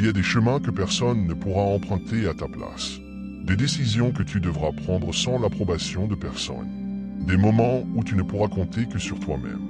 Il y a des chemins que personne ne pourra emprunter à ta place. Des décisions que tu devras prendre sans l'approbation de personne. Des moments où tu ne pourras compter que sur toi-même.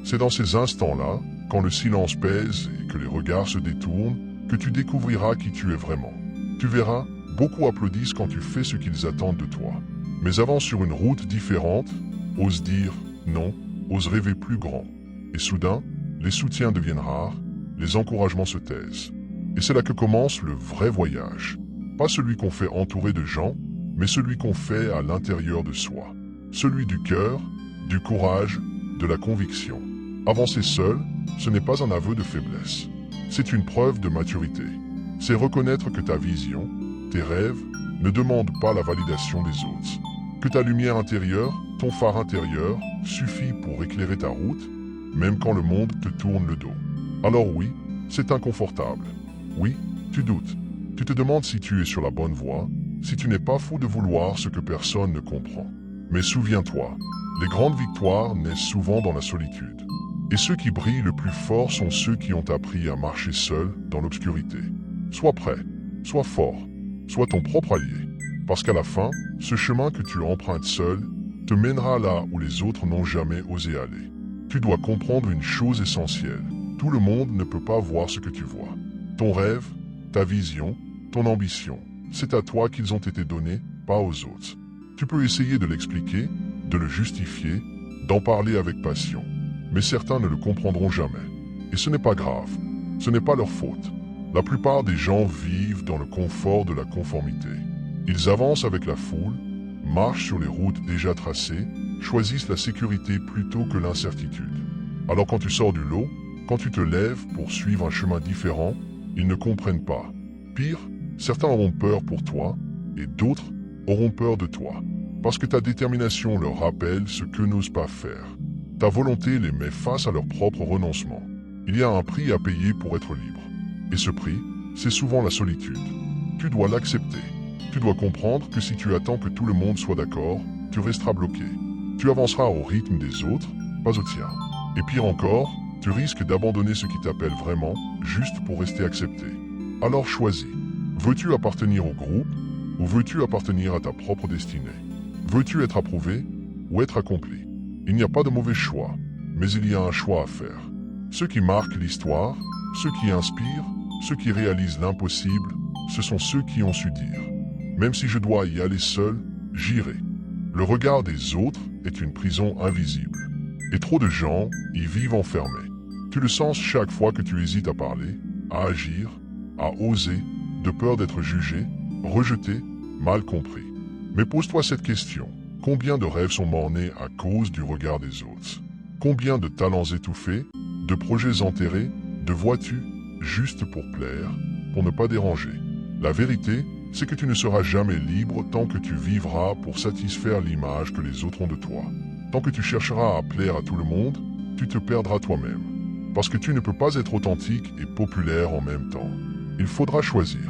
C'est dans ces instants-là, quand le silence pèse et que les regards se détournent, que tu découvriras qui tu es vraiment. Tu verras, beaucoup applaudissent quand tu fais ce qu'ils attendent de toi. Mais avance sur une route différente, ose dire non, ose rêver plus grand. Et soudain, les soutiens deviennent rares, les encouragements se taisent. Et c'est là que commence le vrai voyage. Pas celui qu'on fait entouré de gens, mais celui qu'on fait à l'intérieur de soi. Celui du cœur, du courage, de la conviction. Avancer seul, ce n'est pas un aveu de faiblesse. C'est une preuve de maturité. C'est reconnaître que ta vision, tes rêves, ne demandent pas la validation des autres. Que ta lumière intérieure, ton phare intérieur, suffit pour éclairer ta route, même quand le monde te tourne le dos. Alors oui, c'est inconfortable. Oui, tu doutes. Tu te demandes si tu es sur la bonne voie, si tu n'es pas fou de vouloir ce que personne ne comprend. Mais souviens-toi, les grandes victoires naissent souvent dans la solitude. Et ceux qui brillent le plus fort sont ceux qui ont appris à marcher seuls dans l'obscurité. Sois prêt, sois fort, sois ton propre allié. Parce qu'à la fin, ce chemin que tu empruntes seul te mènera là où les autres n'ont jamais osé aller. Tu dois comprendre une chose essentielle. Tout le monde ne peut pas voir ce que tu vois. Ton rêve, ta vision, ton ambition, c'est à toi qu'ils ont été donnés, pas aux autres. Tu peux essayer de l'expliquer, de le justifier, d'en parler avec passion. Mais certains ne le comprendront jamais. Et ce n'est pas grave. Ce n'est pas leur faute. La plupart des gens vivent dans le confort de la conformité. Ils avancent avec la foule, marchent sur les routes déjà tracées, choisissent la sécurité plutôt que l'incertitude. Alors quand tu sors du lot, quand tu te lèves pour suivre un chemin différent, ils ne comprennent pas. Pire, certains auront peur pour toi, et d'autres auront peur de toi. Parce que ta détermination leur rappelle ce qu'eux n'osent pas faire. Ta volonté les met face à leur propre renoncement. Il y a un prix à payer pour être libre. Et ce prix, c'est souvent la solitude. Tu dois l'accepter. Tu dois comprendre que si tu attends que tout le monde soit d'accord, tu resteras bloqué. Tu avanceras au rythme des autres, pas au tien. Et pire encore, tu risques d'abandonner ce qui t'appelle vraiment, juste pour rester accepté. Alors choisis. Veux-tu appartenir au groupe, ou veux-tu appartenir à ta propre destinée? Veux-tu être approuvé, ou être accompli? Il n'y a pas de mauvais choix, mais il y a un choix à faire. Ceux qui marquent l'histoire, ceux qui inspirent, ceux qui réalisent l'impossible, ce sont ceux qui ont su dire « Même si je dois y aller seul, j'irai ». Le regard des autres est une prison invisible. Et trop de gens y vivent enfermés. Tu le sens chaque fois que tu hésites à parler, à agir, à oser, de peur d'être jugé, rejeté, mal compris. Mais pose-toi cette question. Combien de rêves sont mornés à cause du regard des autres? Combien de talents étouffés, de projets enterrés, de voitures juste pour plaire, pour ne pas déranger? La vérité, c'est que tu ne seras jamais libre tant que tu vivras pour satisfaire l'image que les autres ont de toi. Tant que tu chercheras à plaire à tout le monde, tu te perdras toi-même. Parce que tu ne peux pas être authentique et populaire en même temps. Il faudra choisir.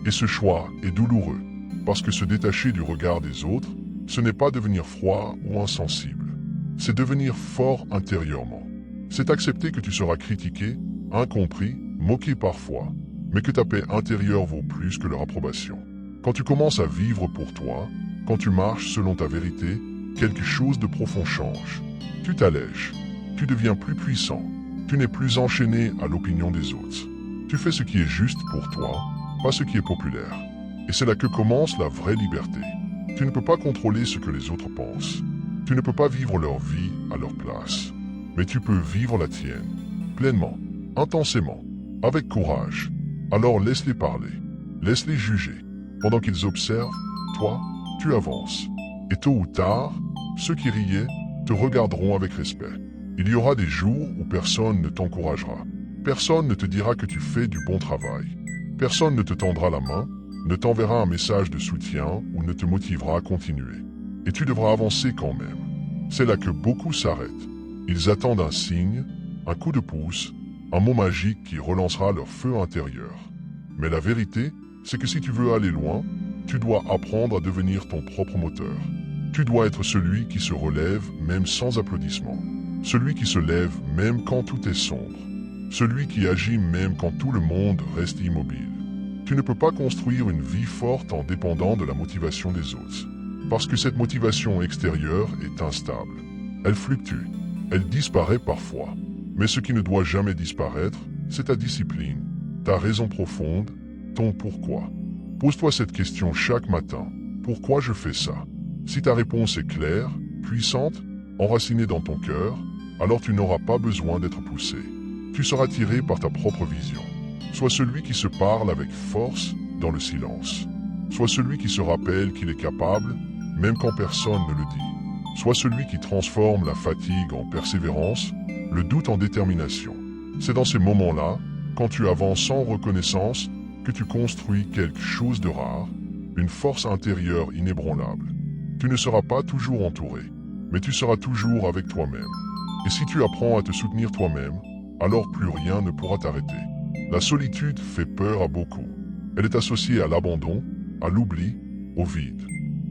Et ce choix est douloureux. Parce que se détacher du regard des autres, ce n'est pas devenir froid ou insensible. C'est devenir fort intérieurement. C'est accepter que tu seras critiqué, incompris, moqué parfois, mais que ta paix intérieure vaut plus que leur approbation. Quand tu commences à vivre pour toi, quand tu marches selon ta vérité, quelque chose de profond change. Tu t'allèges. Tu deviens plus puissant. Tu n'es plus enchaîné à l'opinion des autres. Tu fais ce qui est juste pour toi, pas ce qui est populaire. Et c'est là que commence la vraie liberté. Tu ne peux pas contrôler ce que les autres pensent. Tu ne peux pas vivre leur vie à leur place. Mais tu peux vivre la tienne, pleinement, intensément, avec courage. Alors laisse-les parler, laisse-les juger. Pendant qu'ils observent, toi, tu avances. Et tôt ou tard, ceux qui riaient te regarderont avec respect. Il y aura des jours où personne ne t'encouragera. Personne ne te dira que tu fais du bon travail. Personne ne te tendra la main, ne t'enverra un message de soutien ou ne te motivera à continuer. Et tu devras avancer quand même. C'est là que beaucoup s'arrêtent. Ils attendent un signe, un coup de pouce, un mot magique qui relancera leur feu intérieur. Mais la vérité, c'est que si tu veux aller loin, tu dois apprendre à devenir ton propre moteur. Tu dois être celui qui se relève même sans applaudissements. Celui qui se lève même quand tout est sombre. Celui qui agit même quand tout le monde reste immobile. Tu ne peux pas construire une vie forte en dépendant de la motivation des autres. Parce que cette motivation extérieure est instable. Elle fluctue. Elle disparaît parfois. Mais ce qui ne doit jamais disparaître, c'est ta discipline, ta raison profonde, ton pourquoi. Pose-toi cette question chaque matin. Pourquoi je fais ça? Si ta réponse est claire, puissante, enracinée dans ton cœur, alors tu n'auras pas besoin d'être poussé. Tu seras tiré par ta propre vision. Sois celui qui se parle avec force dans le silence. Sois celui qui se rappelle qu'il est capable, même quand personne ne le dit. Sois celui qui transforme la fatigue en persévérance, le doute en détermination. C'est dans ces moments-là, quand tu avances sans reconnaissance, que tu construis quelque chose de rare, une force intérieure inébranlable. Tu ne seras pas toujours entouré, mais tu seras toujours avec toi-même. Et si tu apprends à te soutenir toi-même, alors plus rien ne pourra t'arrêter. La solitude fait peur à beaucoup. Elle est associée à l'abandon, à l'oubli, au vide.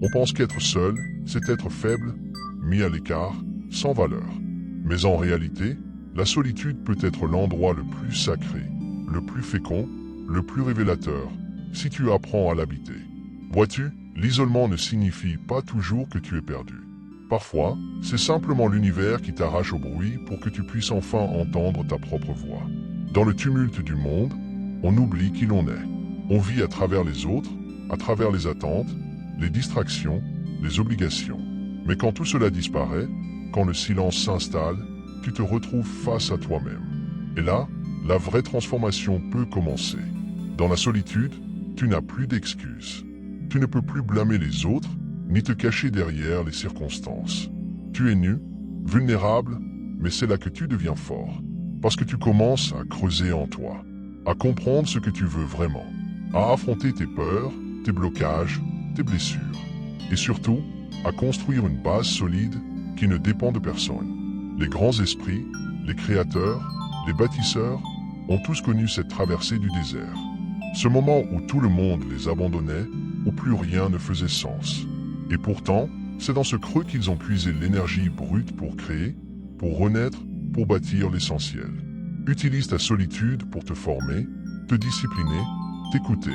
On pense qu'être seul, c'est être faible, mis à l'écart, sans valeur. Mais en réalité, la solitude peut être l'endroit le plus sacré, le plus fécond, le plus révélateur, si tu apprends à l'habiter. Vois-tu, l'isolement ne signifie pas toujours que tu es perdu. Parfois, c'est simplement l'univers qui t'arrache au bruit pour que tu puisses enfin entendre ta propre voix. Dans le tumulte du monde, on oublie qui l'on est. On vit à travers les autres, à travers les attentes, les distractions, les obligations. Mais quand tout cela disparaît, quand le silence s'installe, tu te retrouves face à toi-même. Et là, la vraie transformation peut commencer. Dans la solitude, tu n'as plus d'excuses. Tu ne peux plus blâmer les autres, ni te cacher derrière les circonstances. Tu es nu, vulnérable, mais c'est là que tu deviens fort. Parce que tu commences à creuser en toi, à comprendre ce que tu veux vraiment, à affronter tes peurs, tes blocages, tes blessures. Et surtout, à construire une base solide qui ne dépend de personne. Les grands esprits, les créateurs, les bâtisseurs ont tous connu cette traversée du désert. Ce moment où tout le monde les abandonnait, où plus rien ne faisait sens. Et pourtant, c'est dans ce creux qu'ils ont puisé l'énergie brute pour créer, pour renaître, pour bâtir l'essentiel. Utilise ta solitude pour te former, te discipliner, t'écouter.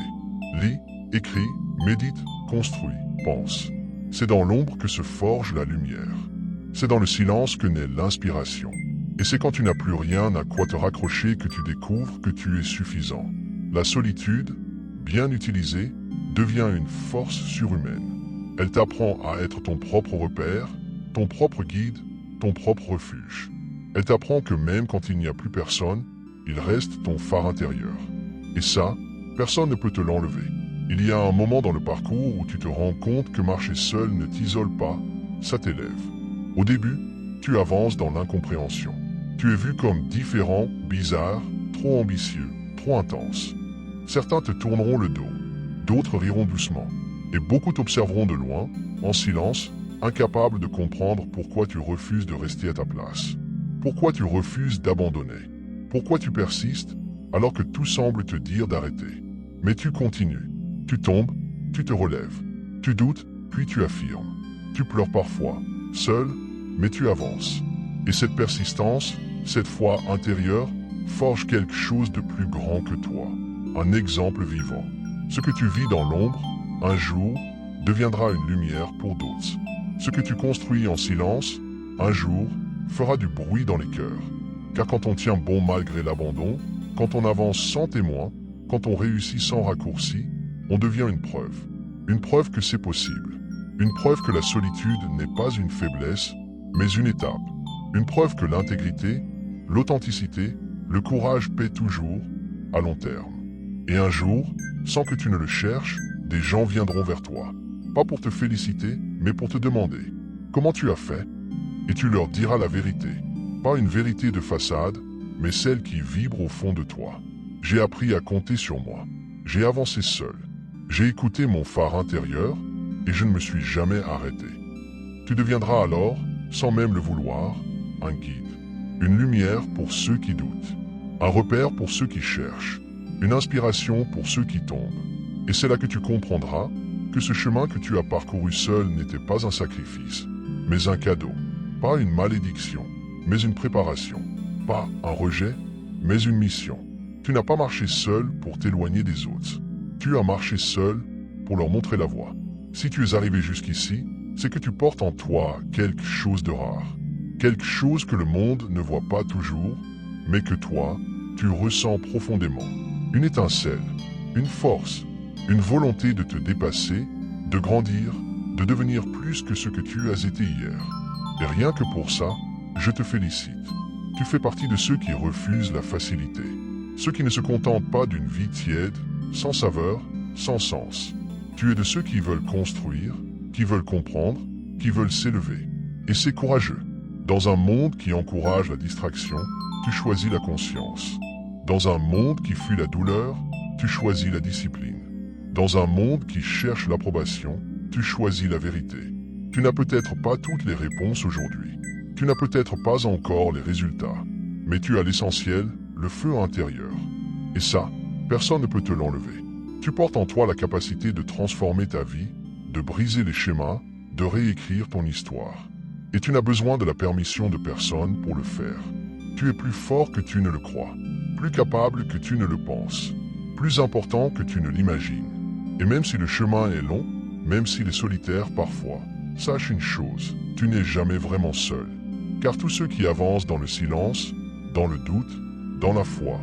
Lis, écris, médite, construis, pense. C'est dans l'ombre que se forge la lumière. C'est dans le silence que naît l'inspiration. Et c'est quand tu n'as plus rien à quoi te raccrocher que tu découvres que tu es suffisant. La solitude, bien utilisée, devient une force surhumaine. Elle t'apprend à être ton propre repère, ton propre guide, ton propre refuge. Elle t'apprend que même quand il n'y a plus personne, il reste ton phare intérieur. Et ça, personne ne peut te l'enlever. Il y a un moment dans le parcours où tu te rends compte que marcher seul ne t'isole pas, ça t'élève. Au début, tu avances dans l'incompréhension. Tu es vu comme différent, bizarre, trop ambitieux, trop intense. Certains te tourneront le dos, d'autres riront doucement, et beaucoup t'observeront de loin, en silence, incapable de comprendre pourquoi tu refuses de rester à ta place. Pourquoi tu refuses d'abandonner? Pourquoi tu persistes alors que tout semble te dire d'arrêter? Mais tu continues. Tu tombes, tu te relèves. Tu doutes, puis tu affirmes. Tu pleures parfois, seul, mais tu avances. Et cette persistance, cette foi intérieure, forge quelque chose de plus grand que toi. Un exemple vivant. Ce que tu vis dans l'ombre, un jour, deviendra une lumière pour d'autres. Ce que tu construis en silence, un jour, fera du bruit dans les cœurs. Car quand on tient bon malgré l'abandon, quand on avance sans témoin, quand on réussit sans raccourci, on devient une preuve. Une preuve que c'est possible. Une preuve que la solitude n'est pas une faiblesse, mais une étape. Une preuve que l'intégrité, l'authenticité, le courage paient toujours, à long terme. Et un jour, sans que tu ne le cherches, des gens viendront vers toi. Pas pour te féliciter, mais pour te demander comment tu as fait. Et tu leur diras la vérité. Pas une vérité de façade, mais celle qui vibre au fond de toi. J'ai appris à compter sur moi. J'ai avancé seul. J'ai écouté mon phare intérieur et je ne me suis jamais arrêté. Tu deviendras alors, sans même le vouloir, un guide. Une lumière pour ceux qui doutent. Un repère pour ceux qui cherchent. Une inspiration pour ceux qui tombent. Et c'est là que tu comprendras que ce chemin que tu as parcouru seul n'était pas un sacrifice, mais un cadeau. Pas une malédiction, mais une préparation. Pas un rejet, mais une mission. Tu n'as pas marché seul pour t'éloigner des autres. Tu as marché seul pour leur montrer la voie. Si tu es arrivé jusqu'ici, c'est que tu portes en toi quelque chose de rare. Quelque chose que le monde ne voit pas toujours, mais que toi, tu ressens profondément. Une étincelle, une force, une volonté de te dépasser, de grandir, de devenir plus que ce que tu as été hier. Et rien que pour ça, je te félicite. Tu fais partie de ceux qui refusent la facilité. Ceux qui ne se contentent pas d'une vie tiède, sans saveur, sans sens. Tu es de ceux qui veulent construire, qui veulent comprendre, qui veulent s'élever. Et c'est courageux. Dans un monde qui encourage la distraction, tu choisis la conscience. Dans un monde qui fuit la douleur, tu choisis la discipline. Dans un monde qui cherche l'approbation, tu choisis la vérité. Tu n'as peut-être pas toutes les réponses aujourd'hui. Tu n'as peut-être pas encore les résultats. Mais tu as l'essentiel, le feu intérieur. Et ça, personne ne peut te l'enlever. Tu portes en toi la capacité de transformer ta vie, de briser les schémas, de réécrire ton histoire. Et tu n'as besoin de la permission de personne pour le faire. Tu es plus fort que tu ne le crois, plus capable que tu ne le penses, plus important que tu ne l'imagines. Et même si le chemin est long, même s'il est solitaire parfois, sache une chose, tu n'es jamais vraiment seul. Car tous ceux qui avancent dans le silence, dans le doute, dans la foi,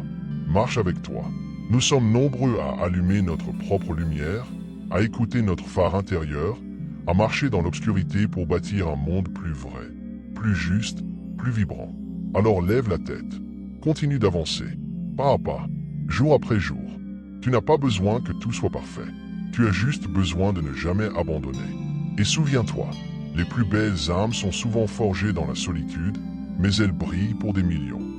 marchent avec toi. Nous sommes nombreux à allumer notre propre lumière, à écouter notre phare intérieur, à marcher dans l'obscurité pour bâtir un monde plus vrai, plus juste, plus vibrant. Alors lève la tête, continue d'avancer, pas à pas, jour après jour. Tu n'as pas besoin que tout soit parfait. Tu as juste besoin de ne jamais abandonner. Et souviens-toi, les plus belles âmes sont souvent forgées dans la solitude, mais elles brillent pour des millions.